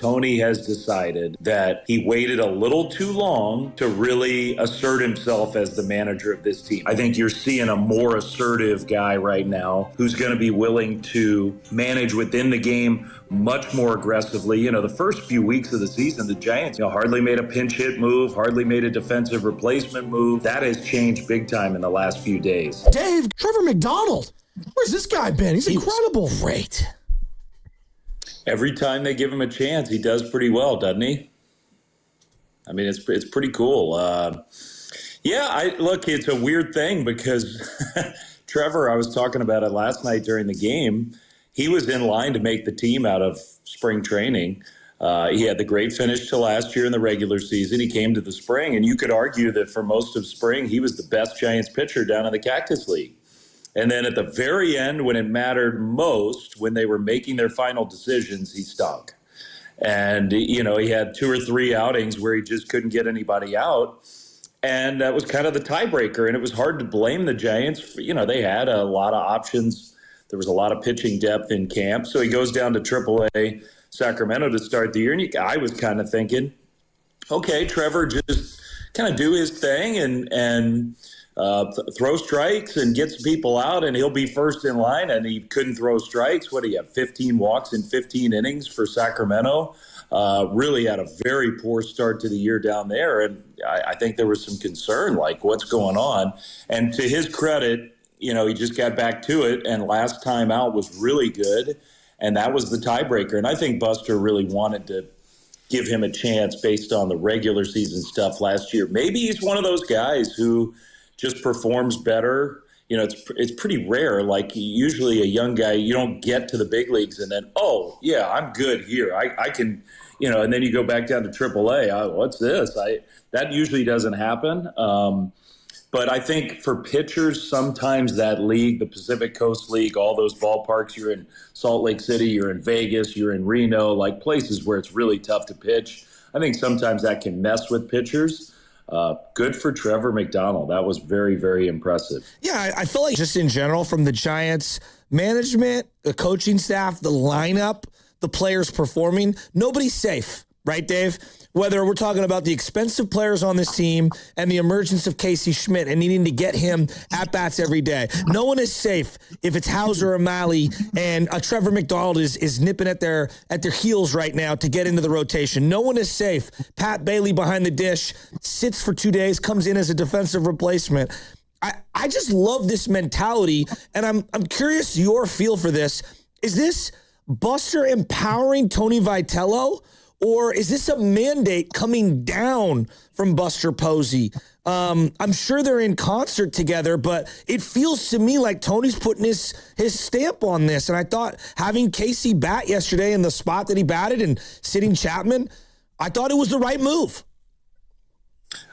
Tony has decided that he waited a little too long to really assert himself as the manager of this team. I think you're seeing a more assertive guy right now who's going to be willing to manage within the game much more aggressively. The first few weeks of the season, the Giants, hardly made a pinch hit move, hardly made a defensive replacement move. That has changed big time in the last few days. Dave, Trevor McDonald, where's this guy been? He's incredible. Great. Every time they give him a chance, he does pretty well, doesn't he? I mean, it's pretty cool. Look, it's a weird thing because Trevor, I was talking about it last night during the game. He was in line to make the team out of spring training. He had the great finish to last year in the regular season. He came to the spring, and you could argue that for most of spring, he was the best Giants pitcher down in the Cactus League. And then at the very end, when it mattered most, when they were making their final decisions, he stunk. And, he had 2 or 3 outings where he just couldn't get anybody out. And that was kind of the tiebreaker. And it was hard to blame the Giants. They had a lot of options. There was a lot of pitching depth in camp. So he goes down to AAA Sacramento to start the year. And I was kind of thinking, okay, Trevor, just kind of do his thing and throw strikes and get some people out, and he'll be first in line. And he couldn't throw strikes. What do you have, 15 walks in 15 innings for Sacramento? Really had a very poor start to the year down there. And I think there was some concern, like, what's going on? And to his credit, he just got back to it. And last time out was really good. And that was the tiebreaker. And I think Buster really wanted to give him a chance based on the regular season stuff last year. Maybe he's one of those guys who just performs better. It's pretty rare. Like, usually a young guy, you don't get to the big leagues and then, oh, yeah, I'm good here. I can, and then you go back down to AAA. What's this? That usually doesn't happen. But I think for pitchers, sometimes that league, the Pacific Coast League, all those ballparks, you're in Salt Lake City, you're in Vegas, you're in Reno, like places where it's really tough to pitch. I think sometimes that can mess with pitchers. Good for Trevor McDonald. That was very, very impressive. Yeah, I feel like just in general from the Giants management, the coaching staff, the lineup, the players performing, nobody's safe, right, Dave? Whether we're talking about the expensive players on this team and the emergence of Casey Schmidt and needing to get him at-bats every day. No one is safe if it's Hauser or Malley, and Trevor McDonald is nipping at their heels right now to get into the rotation. No one is safe. Pat Bailey behind the dish, sits for 2 days, comes in as a defensive replacement. I just love this mentality, and I'm curious your feel for this. Is this Buster empowering Tony Vitello? Or is this a mandate coming down from Buster Posey? I'm sure they're in concert together, but it feels to me like Tony's putting his stamp on this. And I thought having Casey bat yesterday in the spot that he batted and sitting Chapman, I thought it was the right move.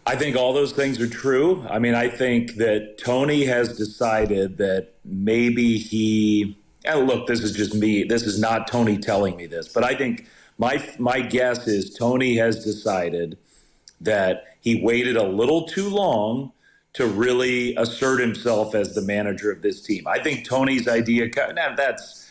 I think all those things are true. I mean, I think that Tony has decided that maybe look, this is just me. This is not Tony telling me this, but I think my guess is Tony has decided that he waited a little too long to really assert himself as the manager of this team. I think Tony's idea, that's,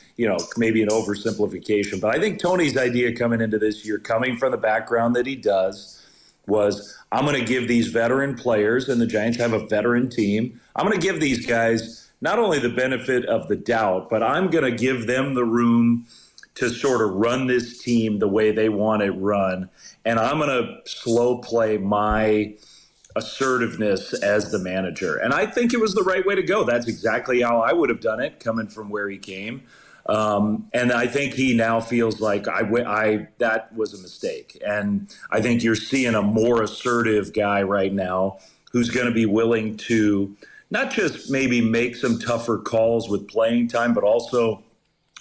maybe an oversimplification, but I think Tony's idea coming into this year, coming from the background that he does, was I'm going to give these veteran players, and the Giants have a veteran team, I'm going to give these guys not only the benefit of the doubt, but I'm going to give them the room to sort of run this team the way they want it run. And I'm going to slow play my assertiveness as the manager. And I think it was the right way to go. That's exactly how I would have done it, coming from where he came. And I think he now feels like that was a mistake. And I think you're seeing a more assertive guy right now who's going to be willing to not just maybe make some tougher calls with playing time, but also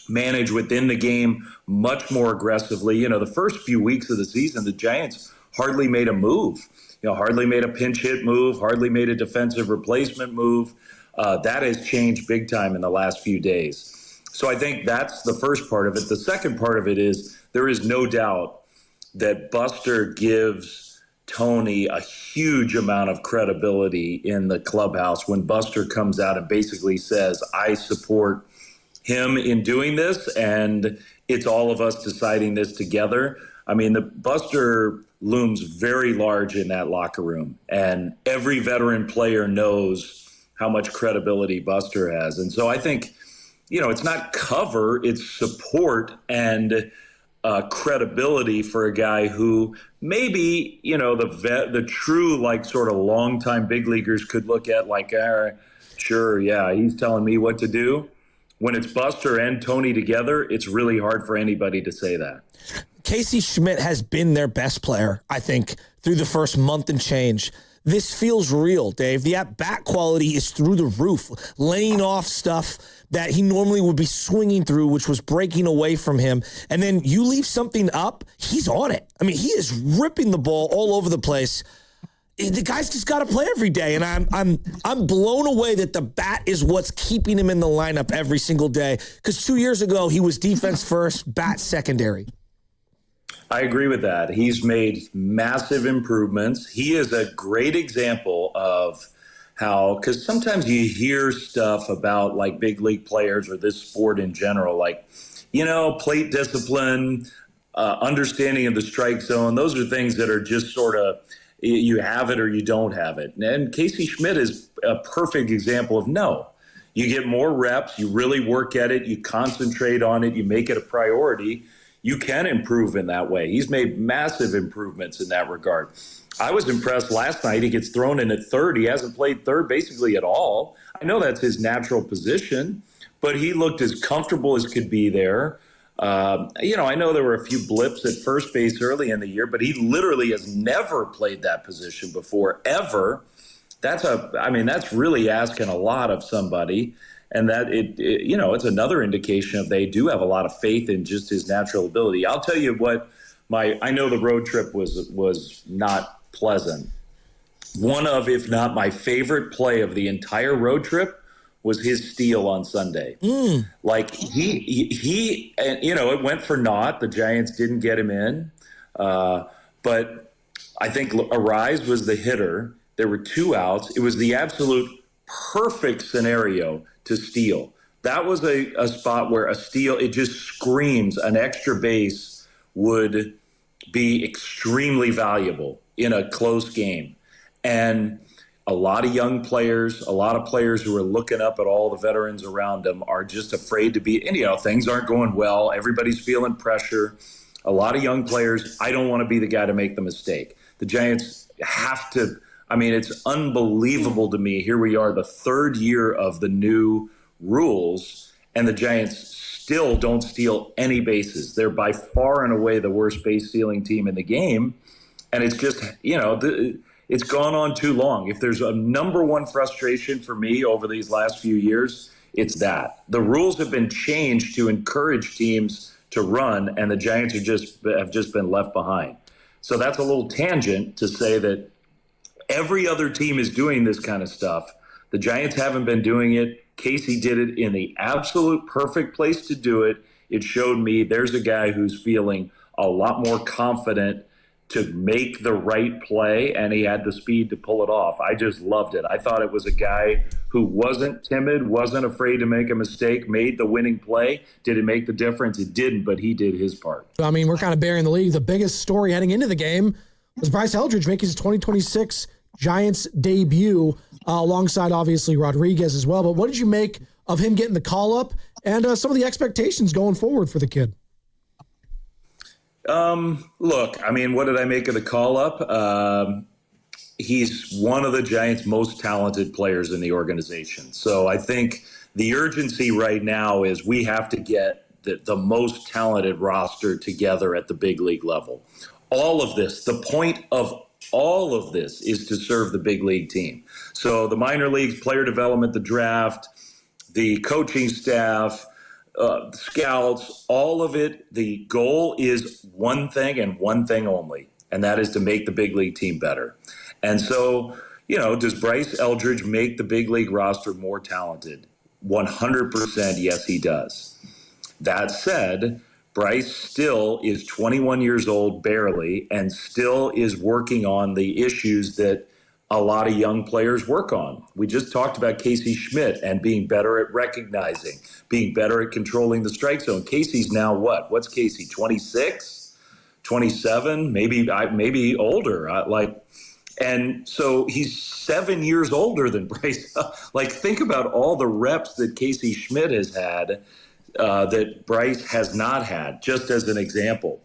manage within the game much more aggressively. The first few weeks of the season, the Giants hardly made a move, hardly made a pinch hit move, hardly made a defensive replacement move. That has changed big time in the last few days. So I think that's the first part of it. The second part of it is there is no doubt that Buster gives Tony a huge amount of credibility in the clubhouse when Buster comes out and basically says, I support him in doing this, and it's all of us deciding this together. I mean, the Buster looms very large in that locker room, and every veteran player knows how much credibility Buster has. And so I think, it's not cover, it's support and credibility for a guy who maybe, the true, like, sort of longtime big leaguers could look at like, sure, yeah, he's telling me what to do. When it's Buster and Tony together, it's really hard for anybody to say that. Casey Schmidt has been their best player, I think, through the first month and change. This feels real, Dave. The at-bat quality is through the roof, laying off stuff that he normally would be swinging through, which was breaking away from him. And then you leave something up, he's on it. I mean, he is ripping the ball all over the place. The guy's just got to play every day, and I'm blown away that the bat is what's keeping him in the lineup every single day. Because 2 years ago, he was defense first, bat secondary. I agree with that. He's made massive improvements. He is a great example of how, because sometimes you hear stuff about like big league players or this sport in general, like, plate discipline, understanding of the strike zone. Those are things that are just sort of, you have it or you don't have it. And Casey Schmidt is a perfect example of no. You get more reps, you really work at it, you concentrate on it, you make it a priority. You can improve in that way. He's made massive improvements in that regard. I was impressed last night. He gets thrown in at third. He hasn't played third basically at all. I know that's his natural position, but he looked as comfortable as could be there. I know there were a few blips at first base early in the year, but he literally has never played that position before, ever. That's really asking a lot of somebody. And that it's another indication of they do have a lot of faith in just his natural ability. I'll tell you what, I know the road trip was not pleasant. One of, if not my favorite play of the entire road trip was his steal on Sunday. Like he it went for naught. The Giants didn't get him in. But I think Arise was the hitter. There were 2 outs. It was the absolute perfect scenario to steal. That was a spot where a steal, it just screams an extra base would be extremely valuable in a close game. And a lot of young players, a lot of players who are looking up at all the veterans around them are just afraid to be, and things aren't going well. Everybody's feeling pressure. A lot of young players, I don't want to be the guy to make the mistake. The Giants have to, it's unbelievable to me. Here we are, the 3rd year of the new rules, and the Giants still don't steal any bases. They're by far and away the worst base stealing team in the game. And it's just, it's gone on too long. If there's a number one frustration for me over these last few years, it's that. The rules have been changed to encourage teams to run, and the Giants have just been left behind. So that's a little tangent to say that every other team is doing this kind of stuff. The Giants haven't been doing it. Casey did it in the absolute perfect place to do it. It showed me there's a guy who's feeling a lot more confident to make the right play, and he had the speed to pull it off. I just loved it. I thought it was a guy who wasn't timid, wasn't afraid to make a mistake, made the winning play. Did it make the difference? It didn't, but he did his part. We're kind of burying the lead. The biggest story heading into the game was Bryce Harridge making his 2026 Giants debut, alongside obviously Rodriguez as well. But what did you make of him getting the call up and some of the expectations going forward for the kid? Look, what did I make of the call up? He's one of the Giants' most talented players in the organization. So I think the urgency right now is we have to get the most talented roster together at the big league level. All of this, the point of all of this is to serve the big league team. So the minor leagues, player development, the draft, the coaching staff, scouts, all of it, the goal is one thing and one thing only, and that is to make the big league team better. And so, does Bryce Harridge make the big league roster more talented? 100% yes, he does. That said, Bryce still is 21 years old, barely, and still is working on the issues that a lot of young players work on. We just talked about Casey Schmidt and being better at recognizing, being better at controlling the strike zone. Casey's now what? What's Casey, 26? 27, maybe older. And so he's 7 years older than Bryce. Like, think about all the reps that Casey Schmidt has had that Bryce has not had, just as an example.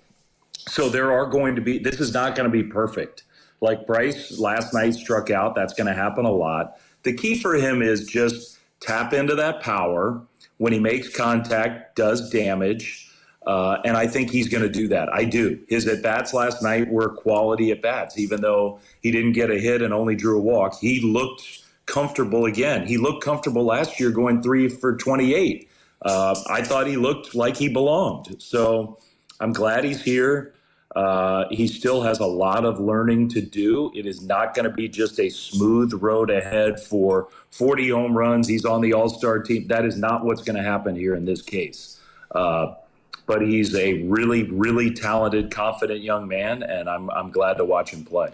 So this is not going to be perfect. Like Bryce last night struck out. That's going to happen a lot. The key for him is just tap into that power. When he makes contact, does damage. And I think he's going to do that. I do. His at-bats last night were quality at-bats. Even though he didn't get a hit and only drew a walk, he looked comfortable again. He looked comfortable last year going 3 for 28. I thought he looked like he belonged. So I'm glad he's here. He still has a lot of learning to do. It is not going to be just a smooth road ahead for 40 home runs. He's on the all-star team. That is not what's going to happen here in this case. But he's a really, really talented, confident young man, and I'm glad to watch him play.